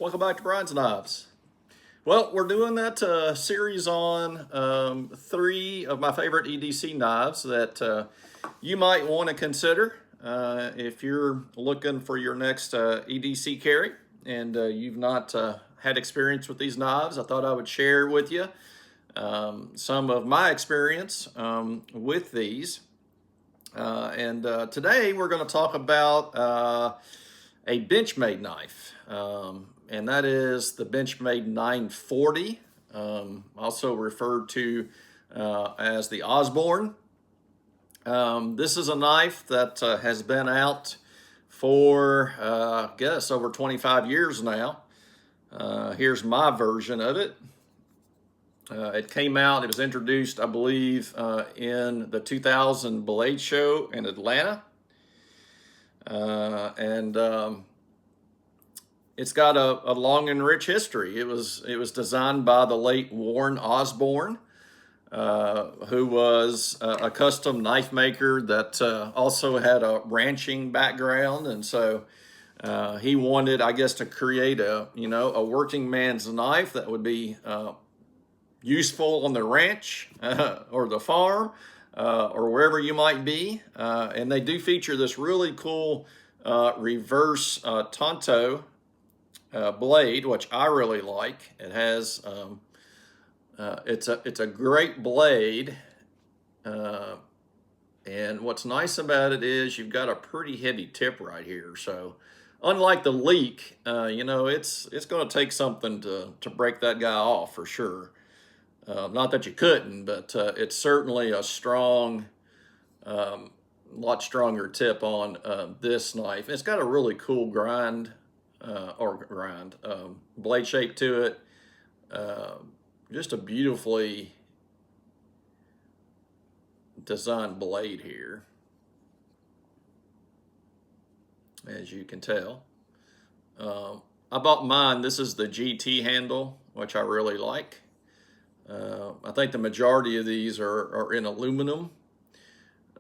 Welcome back to Brian's Knives. Well, we're doing that series on 3 of my favorite EDC knives that you might want to consider if you're looking for your next EDC carry and you've not had experience with these knives. I thought I would share with you some of my experience with these. Today we're going to talk about a Benchmade knife, and that is the Benchmade 940, also referred to as the Osborne. This is a knife that has been out for, I guess, over 25 years now. Here's my version of it. It came out, it was introduced, I believe, in the 2000 Blade Show in Atlanta. It's got a long and rich history. It was designed by the late Warren Osborne, who was a custom knife maker that also had a ranching background, and so he wanted, I guess, to create a working man's knife that would be useful on the ranch or the farm or wherever you might be. And they do feature this really cool reverse tanto blade, which I really like. It has it's a great blade, and what's nice about it is you've got a pretty heavy tip right here. So unlike the leak, it's going to take something to break that guy off for sure. Not that you couldn't, but it's certainly a strong, lot stronger tip on this knife. It's got a really cool blade shape to it. Just a beautifully designed blade here, as you can tell. I bought mine. This is the GT handle, which I really like. I think the majority of these are in aluminum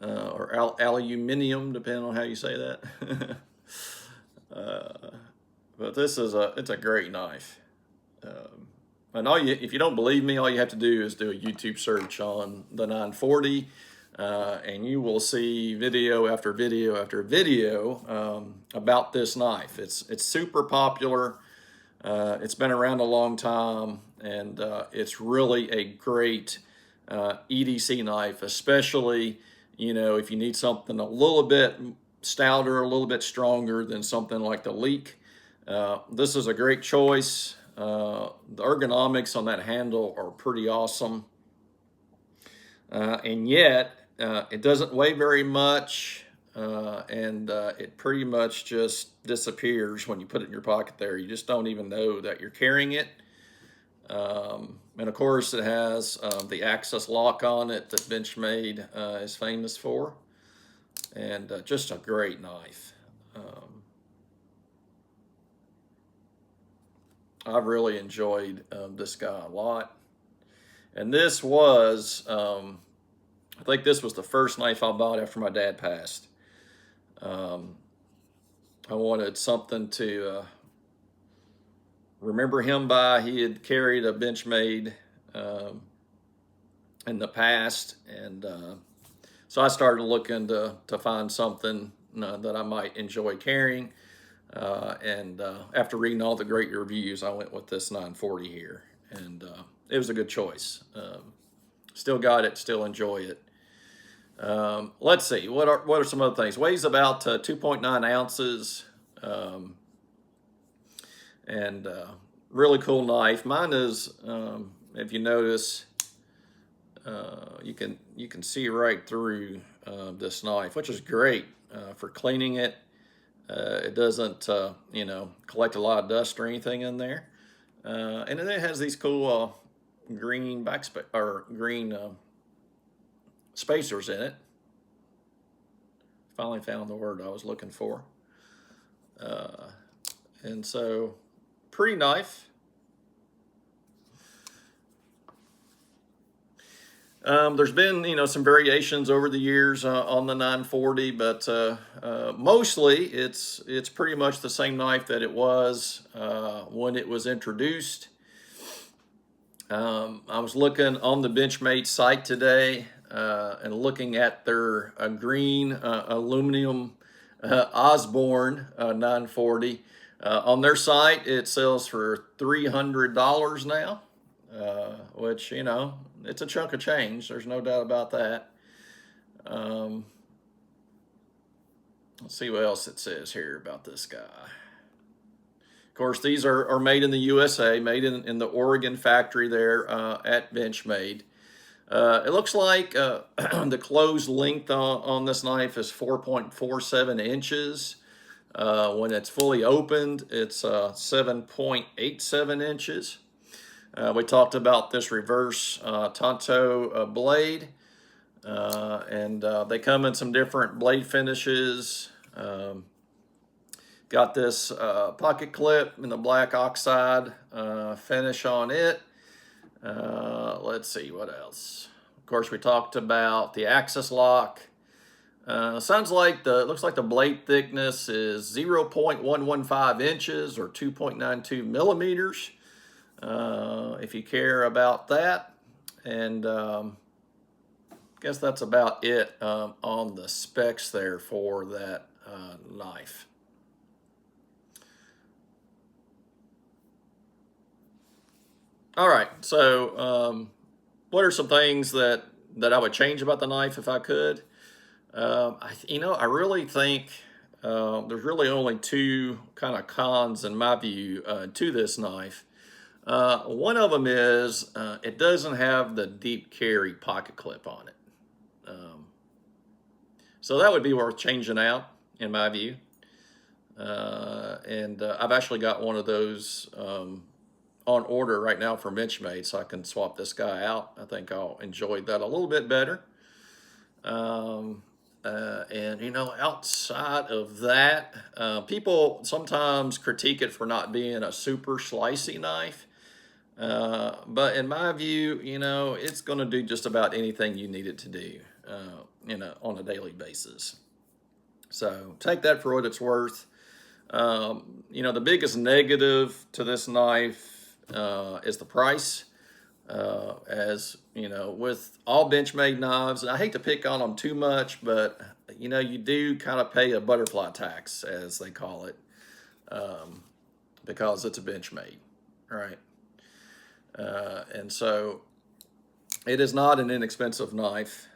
or aluminium, depending on how you say that. But this is it's a great knife. And if you don't believe me, all you have to do is do a YouTube search on the 940, and you will see video after video after video about this knife. It's super popular. It's been around a long time, and it's really a great EDC knife, especially, if you need something a little bit stouter, a little bit stronger than something like the Leak. This is a great choice. The ergonomics on that handle are pretty awesome. And yet, it doesn't weigh very much. And it pretty much just disappears when you put it in your pocket there. You just don't even know that you're carrying it. And of course it has the access lock on it that Benchmade is famous for. And just a great knife. I've really enjoyed this guy a lot. And this was, I think this was the first knife I bought after my dad passed. I wanted something to remember him by. He had carried a Benchmade in the past, and so I started looking to find something that I might enjoy carrying. After reading all the great reviews, I went with this 940 here, and it was a good choice. Still got it, still enjoy it. Let's see, what are some other things? Weighs about 2.9 ounces, and really cool knife. Mine is, if you notice, you can see right through this knife, which is great for cleaning it. It doesn't collect a lot of dust or anything in there, and then it has these cool green spacers in it. Finally found the word I was looking for. And so, pretty knife. There's been, some variations over the years on the 940, but mostly it's pretty much the same knife that it was when it was introduced. I was looking on the Benchmade site today and looking at their green aluminum Osborne 940. On their site, it sells for $300 now, which, it's a chunk of change. There's no doubt about that. Let's see what else it says here about this guy. Of course, these are made in the USA, made in the Oregon factory there at Benchmade. It looks like the closed length on this knife is 4.47 inches. When it's fully opened, it's 7.87 inches. We talked about this reverse tanto blade, and they come in some different blade finishes. Got this pocket clip in the black oxide finish on it. Let's see what else. Of course, we talked about the axis lock. Looks like the blade thickness is 0.115 inches or 2.92 millimeters. If you care about that. And guess that's about it on the specs there for that knife. All right, so what are some things that I would change about the knife if I could? I really think there's really only two kind of cons in my view to this knife. One of them is it doesn't have the deep carry pocket clip on it. So that would be worth changing out in my view. And I've actually got one of those on order right now for Benchmade, so I can swap this guy out. I think I'll enjoy that a little bit better. And outside of that, people sometimes critique it for not being a super slicey knife. But in my view, it's going to do just about anything you need it to do, on a daily basis. So take that for what it's worth. The biggest negative to this knife is the price. As with all Benchmade knives, and I hate to pick on them too much, but you do kind of pay a butterfly tax, as they call it, because it's a Benchmade, right? And so it is not an inexpensive knife.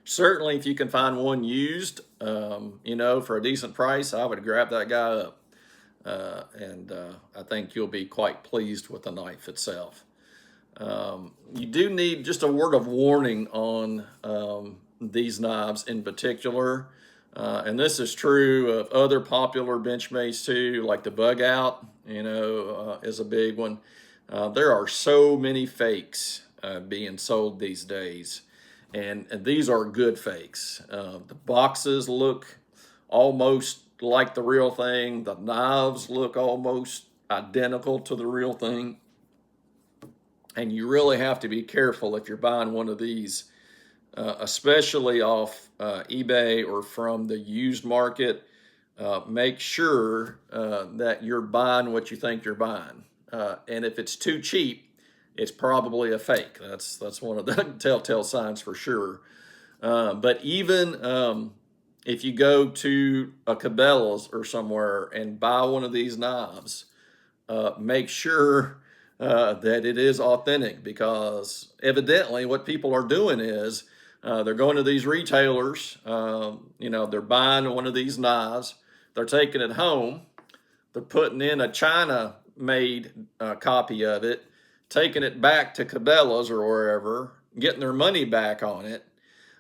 Certainly, if you can find one used, for a decent price, I would grab that guy up. And I think you'll be quite pleased with the knife itself. You do need just a word of warning on these knives in particular. And this is true of other popular Benchmades too, like the Bug Out, is a big one. There are so many fakes being sold these days. And these are good fakes. The boxes look almost like the real thing. The knives look almost identical to the real thing. And you really have to be careful if you're buying one of these, especially off eBay or from the used market. Make sure that you're buying what you think you're buying. And if it's too cheap, it's probably a fake. That's one of the telltale signs for sure. But even if you go to a Cabela's or somewhere and buy one of these knives, make sure that it is authentic, because evidently what people are doing is they're going to these retailers, they're buying one of these knives, they're taking it home, they're putting in a China-made copy of it, taking it back to Cabela's or wherever, getting their money back on it.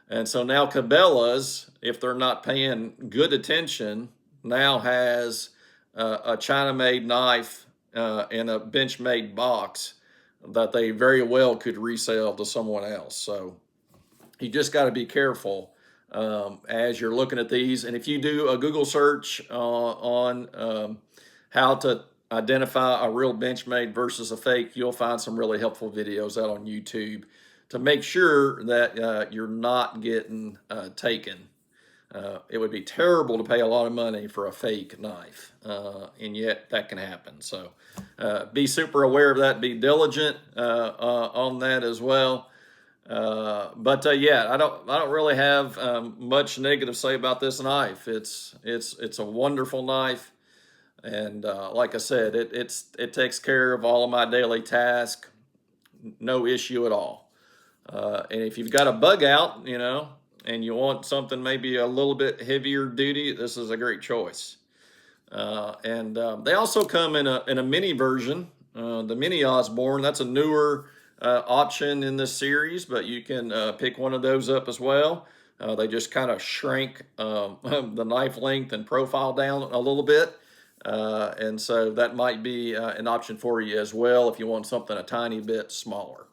And so now Cabela's, if they're not paying good attention, now has a China-made knife in a Benchmade box that they very well could resell to someone else. So you just got to be careful as you're looking at these. And if you do a Google search on how to identify a real Benchmade versus a fake, you'll find some really helpful videos out on YouTube to make sure that you're not getting taken. It would be terrible to pay a lot of money for a fake knife, and yet that can happen. So be super aware of that. Be diligent on that as well. Yeah, I don't really have much negative to say about this knife. It's a wonderful knife, and like I said, it takes care of all of my daily tasks, no issue at all. And if you've got a bug out, and you want something maybe a little bit heavier duty, this is a great choice. They also come in a mini version, the mini Osborne. That's a newer option in this series, but you can pick one of those up as well. They just kind of shrink the knife length and profile down a little bit. And so that might be an option for you as well if you want something a tiny bit smaller.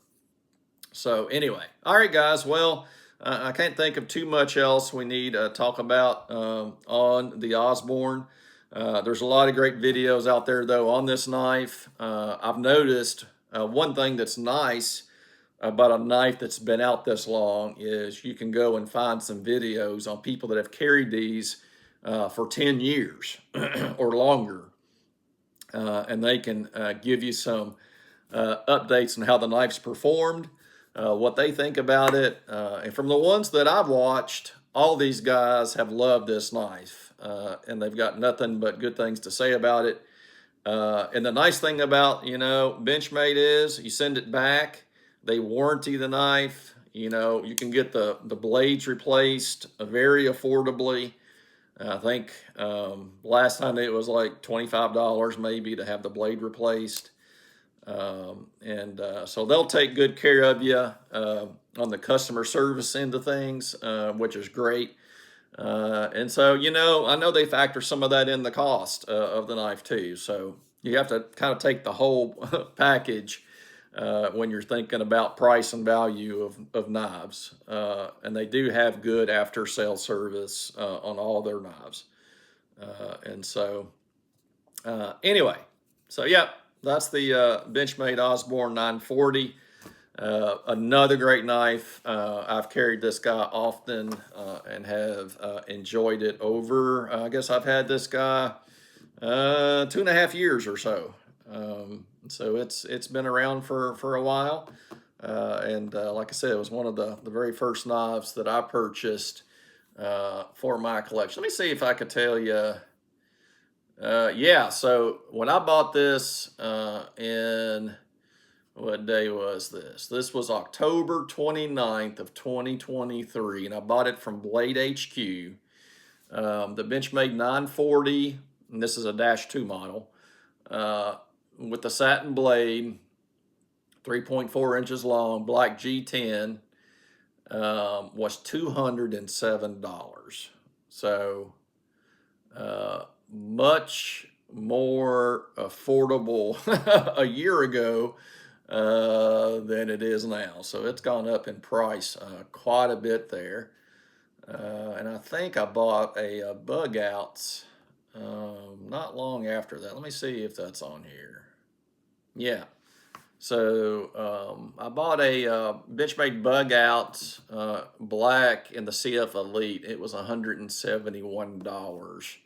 So anyway, all right, guys. Well, I can't think of too much else we need to talk about on the Osborne. There's a lot of great videos out there, though, on this knife. I've noticed one thing that's nice about a knife that's been out this long is you can go and find some videos on people that have carried these for 10 years or longer. And they can give you some updates on how the knife's performed, what they think about it. And from the ones that I've watched, all these guys have loved this knife, and they've got nothing but good things to say about it. And the nice thing about, Benchmade is you send it back, they warranty the knife. You can get the blades replaced very affordably. I think last time it was like $25 maybe to have the blade replaced. So they'll take good care of you on the customer service end of things, which is great. And so, I know they factor some of that in the cost of the knife too. So you have to kind of take the whole package when you're thinking about price and value of knives. And they do have good after sale service on all their knives. Anyway, so yeah. That's the Benchmade Osborne 940. Another great knife. I've carried this guy often and have enjoyed it over. I guess I've had this guy 2.5 years or so. So it's been around for a while. Like I said, it was one of the very first knives that I purchased for my collection. Let me see if I could tell you. Yeah, so when I bought this what day was this? This was October 29th of 2023, and I bought it from Blade HQ. The Benchmade 940, and this is a -2 model, with the satin blade, 3.4 inches long, black G10, was $207. So, much more affordable a year ago than it is now. So it's gone up in price quite a bit there. And I think I bought a bug out not long after that. Let me see if that's on here. Yeah. So I bought a Benchmade bug out black in the CF Elite. It was $171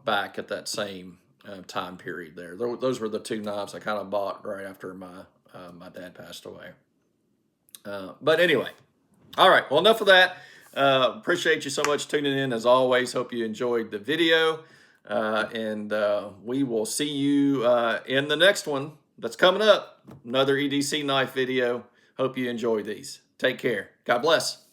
back at that same time period there. Those were the two knives I kind of bought right after my dad passed away. But anyway, all right. Well, enough of that. Appreciate you so much tuning in as always. Hope you enjoyed the video. And we will see you in the next one that's coming up. Another EDC knife video. Hope you enjoy these. Take care. God bless.